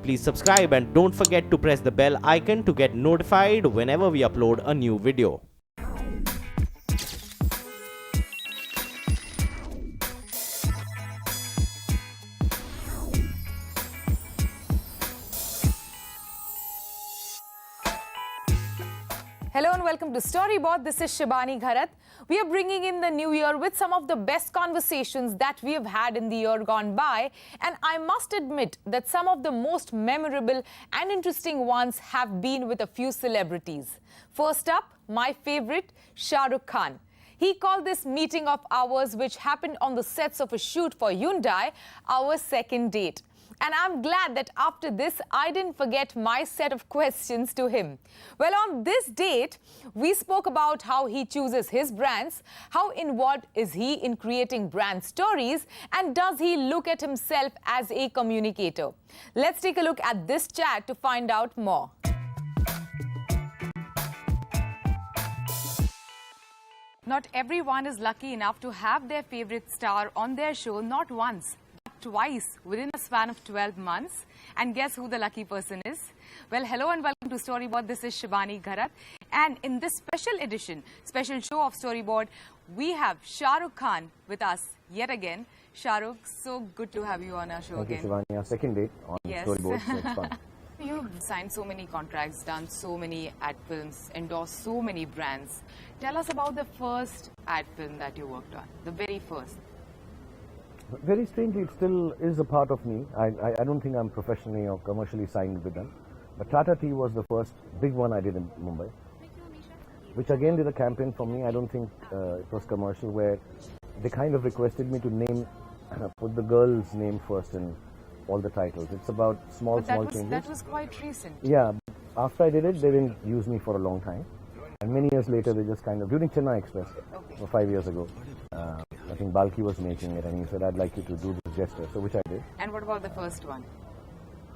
Please subscribe and don't forget to press the bell icon to get notified whenever we upload a new video. Hello and welcome to StoryBoard. This is Shibani Gharat. We are bringing in the new year with some of the best conversations that we have had in the year gone by. And I must admit that some of the most memorable and interesting ones have been with a few celebrities. First up, my favorite, Shahrukh Khan. He called this meeting of ours, which happened on the sets of a shoot for Hyundai, our second date. And I'm glad that after this, I didn't forget my set of questions to him. Well, on this date, we spoke about how he chooses his brands, how involved is he in creating brand stories, and does he look at himself as a communicator? Let's take a look at this chat to find out more. Not everyone is lucky enough to have their favorite star on their show not once, twice within a span of 12 months. And guess who the lucky person is? Well, hello and welcome to StoryBoard. This is Shibani Gharat. And in this special edition, special show of StoryBoard, we have Shahrukh Khan with us yet again. Shahrukh, so good to have you on our show again. Thank you, Shibani. Our second date on StoryBoard, so it's fun. You've signed so many contracts, done so many ad films, endorsed so many brands. Tell us about the first ad film that you worked on, the very first. Very strangely, it still is a part of me. I don't think I'm professionally or commercially signed with them. But Tata Tea was the first big one I did in Mumbai, which again did a campaign for me. I don't think it was commercial, where they kind of requested me to name, put the girl's name first in all the titles. It's about small changes. That was quite recent. Yeah. After I did it, they didn't use me for a long time. And many years later, they just kind of, during Chennai Express, 5 years ago, I think Balki was making it, and he said, I'd like you to do this gesture, so which I did. And what about the first one?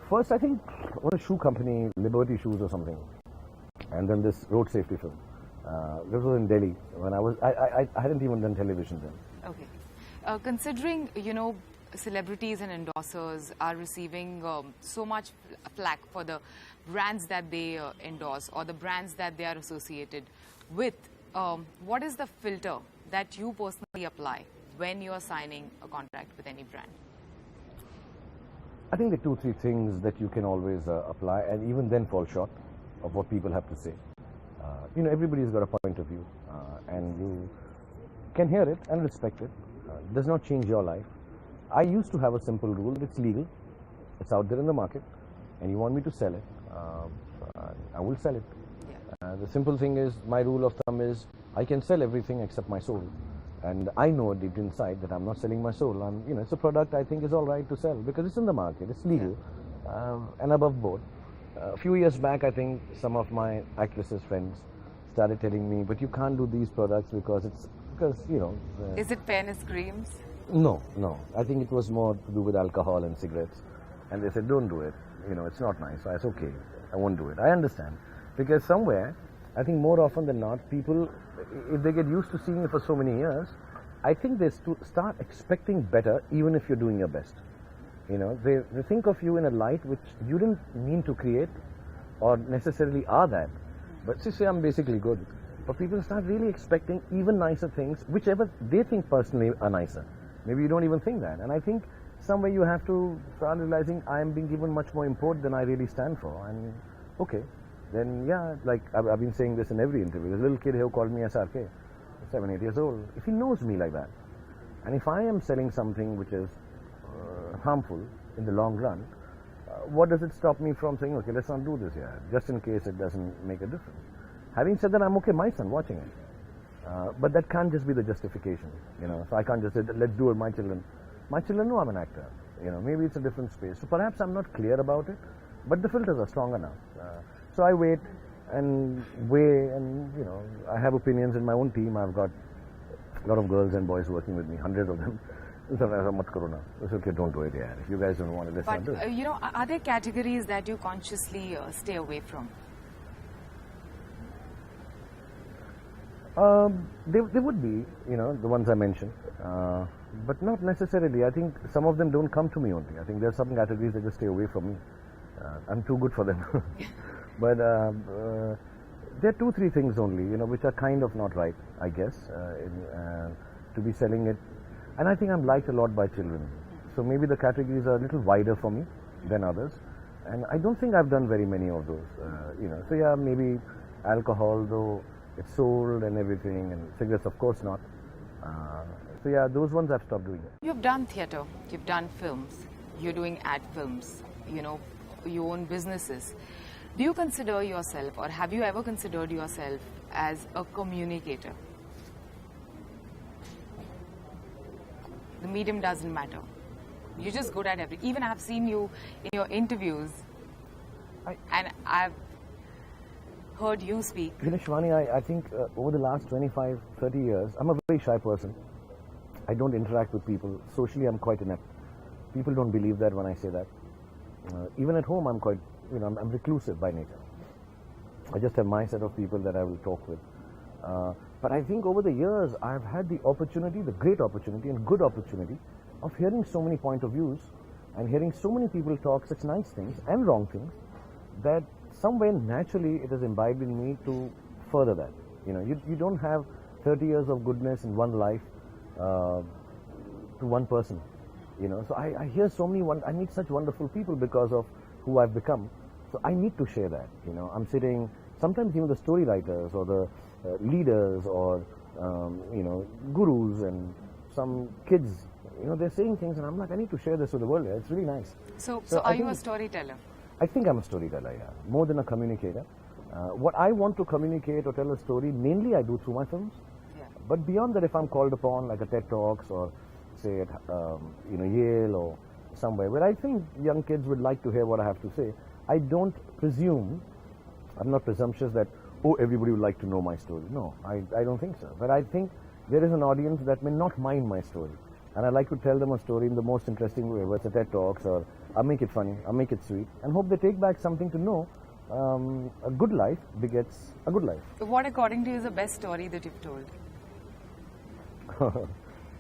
First, I think, what a shoe company, Liberty Shoes or something. And then this road safety film. This was in Delhi, when I hadn't even done television then. Okay. Considering, celebrities and endorsers are receiving so much flack for the brands that they endorse or the brands that they are associated with, what is the filter that you personally apply when you are signing a contract with any brand? I think the 2-3 things that you can always apply, and even then fall short of what people have to say. Everybody's got a point of view, and you can hear it and respect it. Does not change your life. I used to have a simple rule: it's legal, it's out there in the market, and you want me to sell it, I will sell it. Yeah. The simple thing is, my rule of thumb is, I can sell everything except my soul. And I know deep inside that I'm not selling my soul. It's a product I think is all right to sell because it's in the market, it's legal, and above board. A few years back, I think some of my actresses friends started telling me, but you can't do these products because Is it fairness creams? No. I think it was more to do with alcohol and cigarettes. And they said, don't do it. It's not nice. So I said, okay, I won't do it. I understand. Because somewhere, I think more often than not, people, if they get used to seeing it for so many years, I think they start expecting better even if you're doing your best. They think of you in a light which you didn't mean to create or necessarily are that. But say I'm basically good. But people start really expecting even nicer things, whichever they think personally are nicer. Maybe you don't even think that. And I think somewhere you have to start realizing I am being given much more import than I really stand for. And okay. Then, yeah, like I've been saying this in every interview. There's a little kid who called me SRK, 7-8 years old. If he knows me like that, and if I am selling something which is harmful in the long run, what does it stop me from saying, okay, let's not do this here, just in case it doesn't make a difference? Having said that, I'm okay, my son watching it. But that can't just be the justification, So I can't just say, let's do it, my children. My children know I'm an actor, Maybe it's a different space. So perhaps I'm not clear about it, but the filters are strong enough. So I wait and weigh, and I have opinions in my own team. I've got a lot of girls and boys working with me, hundreds of them. It's okay, don't do it, yeah. If you guys don't want it, let's not do it. Are there categories that you consciously stay away from? They would be, the ones I mentioned, but not necessarily. I think some of them don't come to me only. I think there are some categories that just stay away from me. I'm too good for them. But there are 2-3 things only, which are kind of not right, I guess, to be selling it. And I think I'm liked a lot by children. So maybe the categories are a little wider for me than others. And I don't think I've done very many of those, So yeah, maybe alcohol, though it's sold and everything, and cigarettes, of course not. So yeah, those ones I've stopped doing. You've done theatre, you've done films, you're doing ad films, you own businesses. Do you consider yourself, or have you ever considered yourself as a communicator? The medium doesn't matter. You're just good at everything. Even I've seen you in your interviews, and I've heard you speak. Shivani, I think over the last 25, 30 years, I'm a very shy person. I don't interact with people. Socially, I'm quite inept. People don't believe that when I say that. Even at home, I'm quite, I'm reclusive by nature. I just have my set of people that I will talk with. But I think over the years, I've had the opportunity, the great opportunity and good opportunity of hearing so many point of views and hearing so many people talk such nice things and wrong things that somewhere naturally it has imbibed in me to further that. You don't have 30 years of goodness in one life to one person. So I hear so many, I meet such wonderful people because of who I've become. So I need to share that. I'm sitting, sometimes even the story writers or the leaders or, gurus and some kids, they're saying things and I'm like, I need to share this with the world. It's really nice. So are you a storyteller? I think I'm a storyteller, yeah, more than a communicator. What I want to communicate or tell a story, mainly I do through my films. Yeah. But beyond that, if I'm called upon, like a TED Talks or say at Yale or somewhere where I think young kids would like to hear what I have to say, I don't presume, I'm not presumptuous that, everybody would like to know my story. No, I don't think so. But I think there is an audience that may not mind my story. And I like to tell them a story in the most interesting way, whether it's a TED Talks or I'll make it funny, I'll make it sweet, and hope they take back something to know. A good life begets a good life. What, according to you, is the best story that you've told?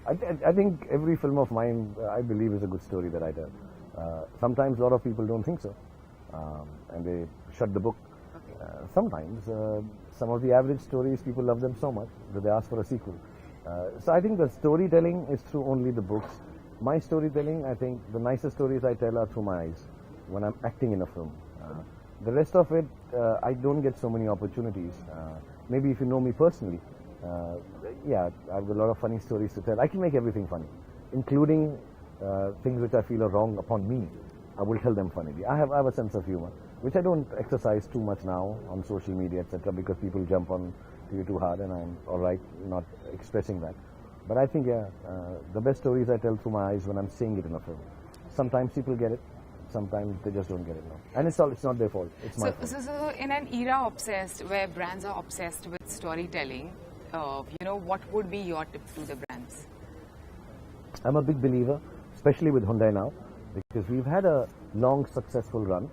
I think every film of mine, I believe, is a good story that I tell. Sometimes a lot of people don't think so, and they shut the book. Sometimes some of the average stories, people love them so much that they ask for a sequel. So I think the storytelling is through only the books. My storytelling, I think the nicest stories I tell are through my eyes when I'm acting in a film. The rest of it, I don't get so many opportunities. Maybe if you know me personally, yeah, I've got a lot of funny stories to tell. I can make everything funny, including things which I feel are wrong upon me. I will tell them funnily. I have a sense of humor, which I don't exercise too much now on social media, etc., because people jump on to you too hard, and I'm all right not expressing that. But I think, yeah, the best stories I tell through my eyes when I'm seeing it in a film. Sometimes people get it, sometimes they just don't get it now. And it's not their fault, it's my fault. So in an era obsessed, where brands are obsessed with storytelling, what would be your tip to the brands? I'm a big believer, especially with Hyundai now, because we've had a long, successful run,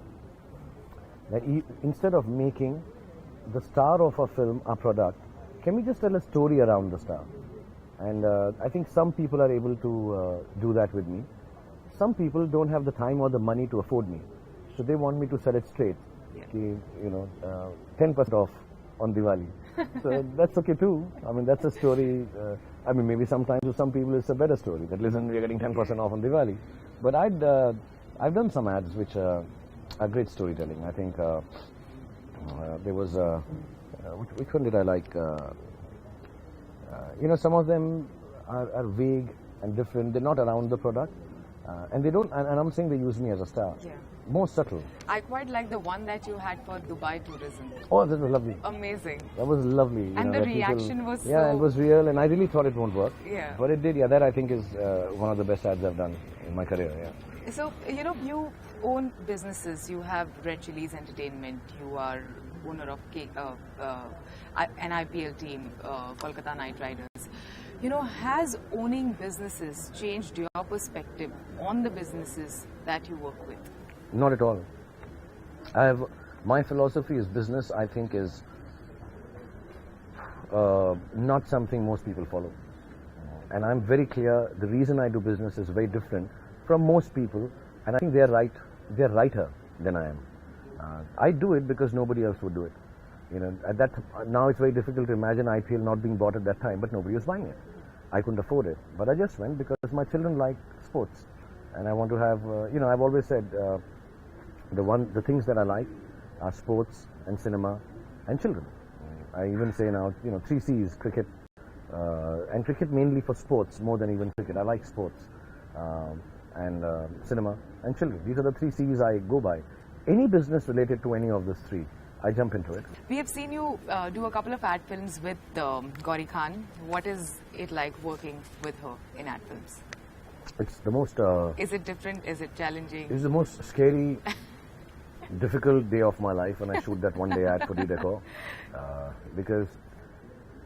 that instead of making the star of a film a product, can we just tell a story around the star? And I think some people are able to do that with me. Some people don't have the time or the money to afford me, so they want me to sell it straight. Yeah. 10% off on Diwali. So that's okay too. I mean, that's a story. Maybe sometimes to some people it's a better story that, listen, we're getting 10% off on Diwali. But I've done some ads which are great storytelling. I think there was which one did I like? Some of them are vague and different. They're not around the product, and they don't. And I'm saying they use me as a star. Yeah. More subtle. I quite like the one that you had for Dubai tourism. Oh, that was lovely. Amazing. That was lovely. And the reaction was yeah, so... it was real, and I really thought it won't work. Yeah. But it did. Yeah, that I think is one of the best ads I've done in my career. Yeah. So you own businesses. You have Red Chillies Entertainment. You are owner of an IPL team, Kolkata Knight Riders. Has owning businesses changed your perspective on the businesses that you work with? Not at all. My philosophy is business, I think, is not something most people follow. And I'm very clear the reason I do business is very different from most people, and I think they're right. They're righter than I am. I do it because nobody else would do it. You know, now it's very difficult to imagine IPL not being bought at that time, but nobody was buying it. I couldn't afford it, but I just went because my children like sports, and I want to have. I've always said the things that I like are sports and cinema and children. I even say now, 3 C's: cricket, and cricket mainly for sports more than even cricket. I like sports, and cinema and children. These are the 3 C's I go by. Any business related to any of these 3, I jump into it. We have seen you do a couple of ad films with Gauri Khan. What is it like working with her in ad films? It's the most... is it different? Is it challenging? It's the most scary, difficult day of my life when I shoot that one-day ad for Decor. Because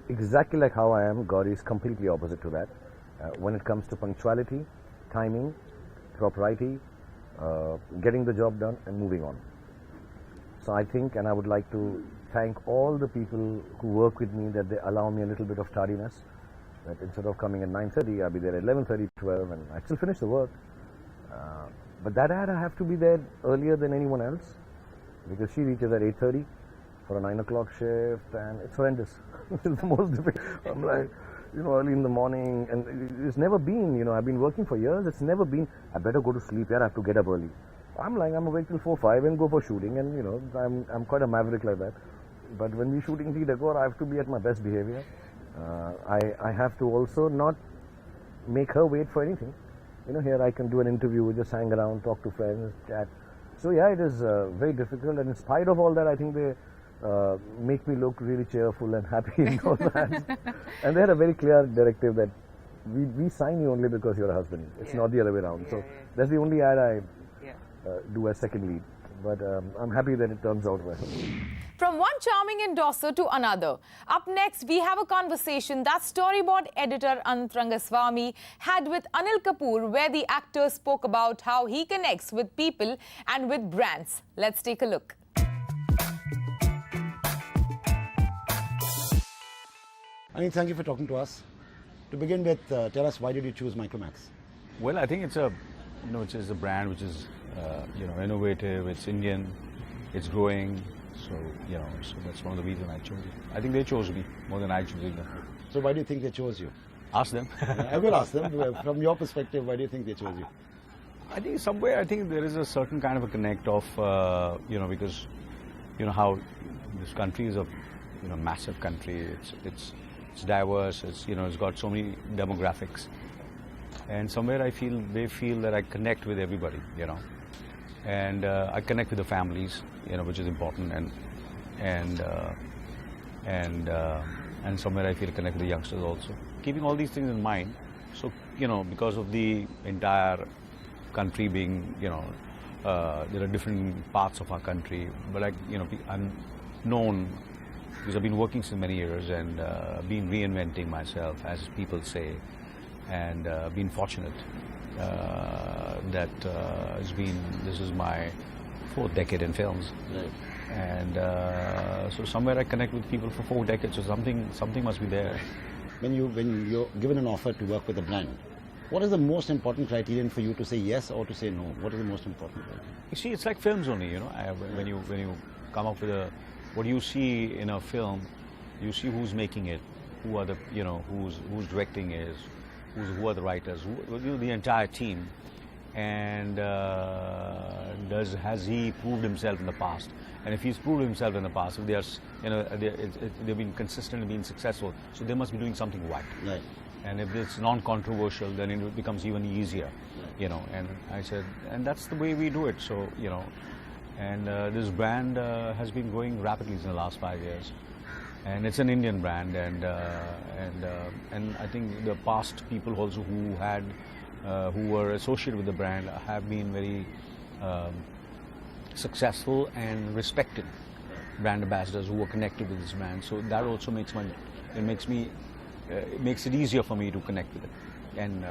exactly like how I am, Gauri is completely opposite to that. When it comes to punctuality, timing, propriety, getting the job done and moving on. So I think, and I would like to thank all the people who work with me, that they allow me a little bit of tardiness, that instead of coming at 9:30, I'll be there at 11:30, 12, and I still finish the work. But that ad, I have to be there earlier than anyone else, because she reaches at 8:30 for a 9 o'clock shift, and it's horrendous. It's the most difficult. I'm like, early in the morning, and it's never been, I've been working for years, it's never been, I better go to sleep, I have to get up early. I'm awake till 4, 5 and go for shooting, and I'm quite a maverick like that. But when we're shooting Decor, I have to be at my best behavior. I have to also not make her wait for anything. Here I can do an interview, just hang around, talk to friends, chat. So yeah, it is very difficult, and in spite of all that, I think they make me look really cheerful and happy in those ads. And they had a very clear directive that we sign you only because you're a husband. It's not the other way around. So that's the only ad I do as second lead. But I'm happy that it turns out well. From one charming endorser to another. Up next, we have a conversation that StoryBoard editor Anant Rangaswamy had with Anil Kapoor, where the actor spoke about how he connects with people and with brands. Let's take a look. Anil, thank you for talking to us. To begin with, tell us, why did you choose Micromax? Well, I think it's a, which is a brand which is, innovative. It's Indian. It's growing. So, so that's one of the reasons I chose it. I think they chose me more than I chose them. So why do you think they chose you? Ask them. I will ask them. From your perspective, why do you think they chose you? I think somewhere, there is a certain kind of a connect of, because, how this country is a, massive country. It's diverse. It's got so many demographics. And somewhere they feel that I connect with everybody, and I connect with the families, which is important, and somewhere I feel connect with the youngsters also. Keeping all these things in mind, so because of the entire country being, there are different parts of our country, but I'm known because I've been working since many years and been reinventing myself, as people say, and been fortunate that this is my 4th decade in films. Right. And so somewhere I connect with people for 4 decades, so something must be there. When you're given an offer to work with a brand, what is the most important criterion for you to say yes or to say no? What is the most important criterion? You see, it's like films only, when you come up with what you see in a film, you see who's making it, who are the, who's directing is, who are the writers, the entire team, and has he proved himself in the past? And if he's proved himself in the past, if they are, they've been consistent and been successful, so they must be doing something right. Right. And if it's non-controversial, then it becomes even easier, And I said, and that's the way we do it. So, and this brand has been growing rapidly in the last 5 years. And it's an Indian brand, and I think the past people also who were associated with the brand have been very successful and respected brand ambassadors who are connected with this brand. So that also makes it easier for me to connect with it and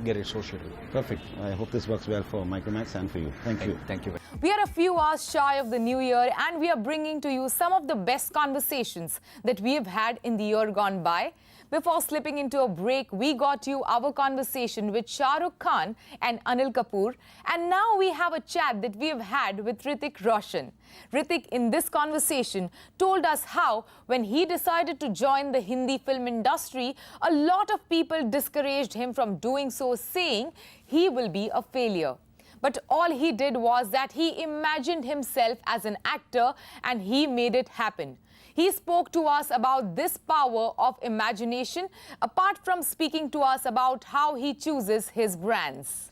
get associated. Perfect. I hope this works well for Micromax and for you. Thank you. Thank you. We are a few hours shy of the new year, and we are bringing to you some of the best conversations that we have had in the year gone by. Before slipping into a break, we got you our conversation with Shahrukh Khan and Anil Kapoor. And now we have a chat that we have had with Hrithik Roshan. Hrithik, in this conversation, told us how, when he decided to join the Hindi film industry, a lot of people discouraged him from doing so, saying he will be a failure. But all he did was that he imagined himself as an actor and he made it happen. He spoke to us about this power of imagination, apart from speaking to us about how he chooses his brands.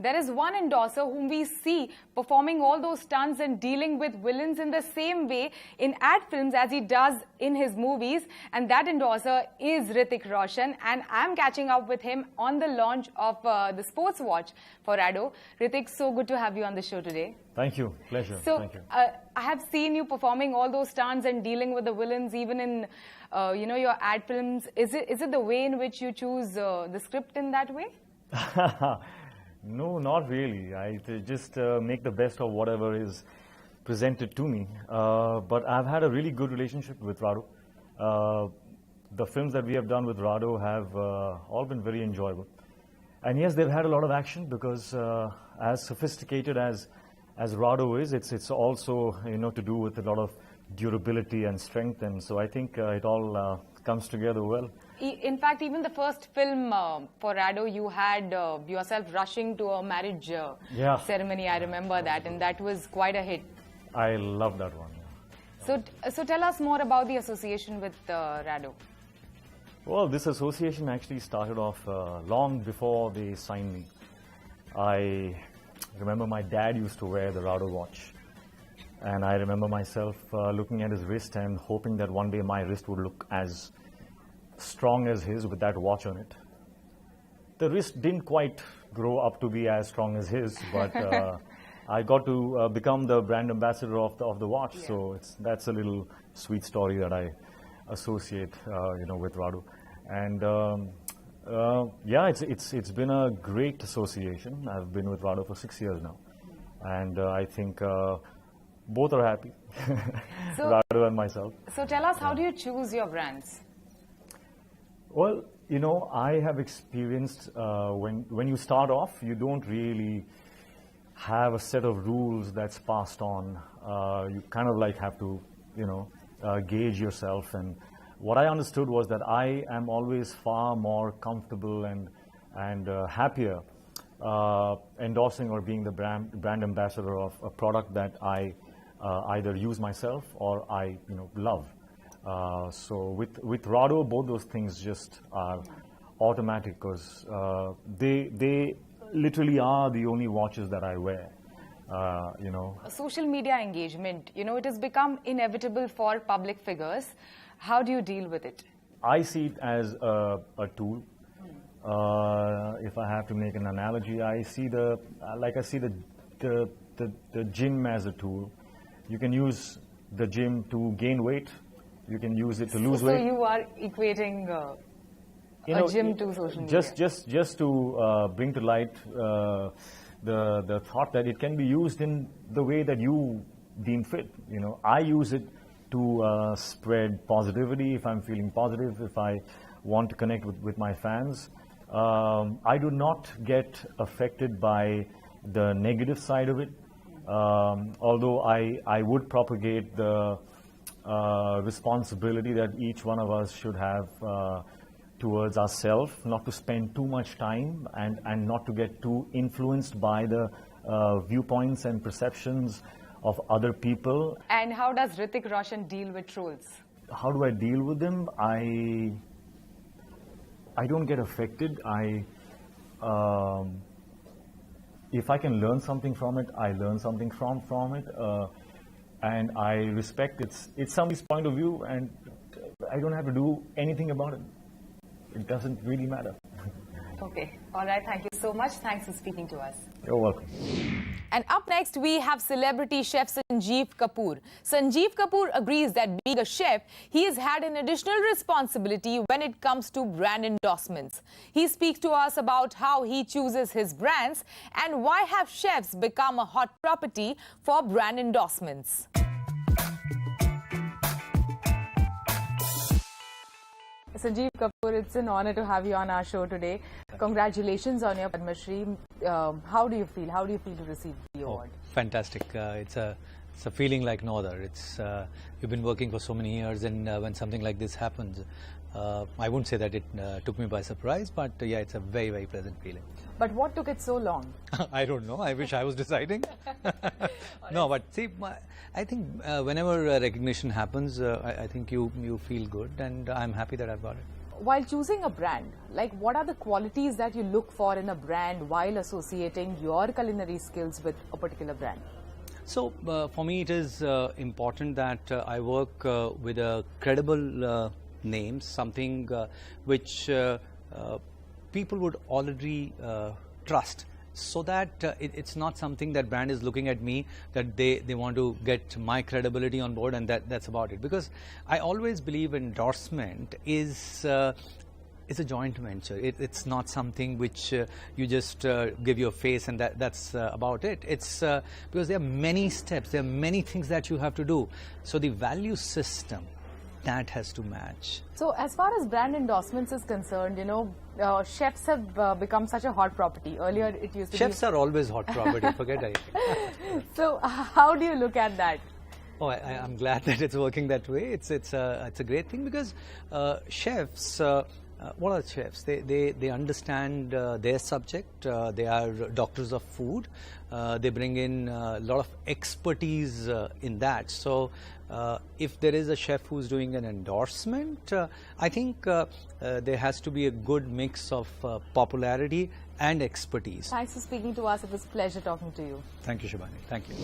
There is one endorser whom we see performing all those stunts and dealing with villains in the same way in ad films as he does in his movies, and that endorser is Hrithik Roshan, and I'm catching up with him on the launch of the sports watch for Ado. Hrithik, so good to have you on the show today. Thank you. Pleasure. So, Thank you. I have seen you performing all those stunts and dealing with the villains even in your ad films. Is it the way in which you choose the script in that way? No, not really. I just make the best of whatever is presented to me. But I've had a really good relationship with Rado. The films that we have done with Rado have all been very enjoyable. And yes, they've had a lot of action because as sophisticated as Rado is, it's also to do with a lot of durability and strength. And so I think it all comes together well. In fact, even the first film for Ado, you had yourself rushing to a marriage ceremony. I remember that, and that was quite a hit. I love that one. Yeah. So tell us more about the association with Rado. Well, this association actually started off long before they signed me. I remember my dad used to wear the Rado watch. And I remember myself looking at his wrist and hoping that one day my wrist would look as strong as his with that watch on it. The wrist didn't quite grow up to be as strong as his, but I got to become the brand ambassador of the watch. Yeah. So that's a little sweet story that I associate, with Rado. And yeah, it's been a great association. I've been with Rado for 6 years now, and I think both are happy, Rado and myself. So tell us, how do you choose your brands? Well, I have experienced when you start off, you don't really have a set of rules that's passed on. You kind of like have to, gauge yourself. And what I understood was that I am always far more comfortable and happier endorsing or being the brand ambassador of a product that I either use myself or I love. So with Rado, both those things just are automatic because they literally are the only watches that I wear. Social media engagement, it has become inevitable for public figures. How do you deal with it? I see it as a tool. If I have to make an analogy, I see the gym as a tool. You can use the gym to gain weight. You can use it to lose weight. So you are equating a gym to social media. Just to bring to light the thought that it can be used in the way that you deem fit. I use it to spread positivity if I'm feeling positive, if I want to connect with my fans. I do not get affected by the negative side of it, although I would propagate the responsibility that each one of us should have towards ourselves, not to spend too much time and not to get too influenced by the viewpoints and perceptions of other people. And how does Hrithik Roshan deal with trolls? How do I deal with them? I don't get affected. If I can learn something from it, I learn something from it. And I respect it's somebody's point of view, and I don't have to do anything about it. It doesn't really matter. Okay. All right. Thank you so much. Thanks for speaking to us. You're welcome. And up next, we have celebrity chef Sanjeev Kapoor. Sanjeev Kapoor agrees that being a chef, he has had an additional responsibility when it comes to brand endorsements. He speaks to us about how he chooses his brands and why have chefs become a hot property for brand endorsements. Sanjeev Kapoor, it's an honor to have you on our show today. Congratulations on your Padma Shri. How do you feel? How do you feel to receive the award? Fantastic. It's a feeling like no other. You've been working for so many years, and when something like this happens, I wouldn't say that it took me by surprise, but yeah, it's a very, very pleasant feeling. But what took it so long? I don't know. I wish I was deciding. No, but see, I think whenever recognition happens, I think you feel good, and I'm happy that I've got it. While choosing a brand, like what are the qualities that you look for in a brand while associating your culinary skills with a particular brand? So for me, it is important that I work with a credible name, something which people would already trust, so that it's not something that brand is looking at me, that they want to get my credibility on board, and that's about it. Because I always believe endorsement is a joint venture. It's not something which you just give your face and that's about it. It's because there are many steps, there are many things that you have to do. So the value system, that has to match. So as far as brand endorsements is concerned, you know, chefs have become such a hot property. Earlier it used to Chefs are always hot property, forget it. So how do you look at that? Oh, I'm glad that it's working that way. It's a great thing, because chefs, what are chefs? They understand their subject. They are doctors of food. They bring in a lot of expertise in that. So if there is a chef who's doing an endorsement, I think there has to be a good mix of popularity and expertise. Thanks for speaking to us. It was a pleasure talking to you. Thank you, Shibani. Thank you.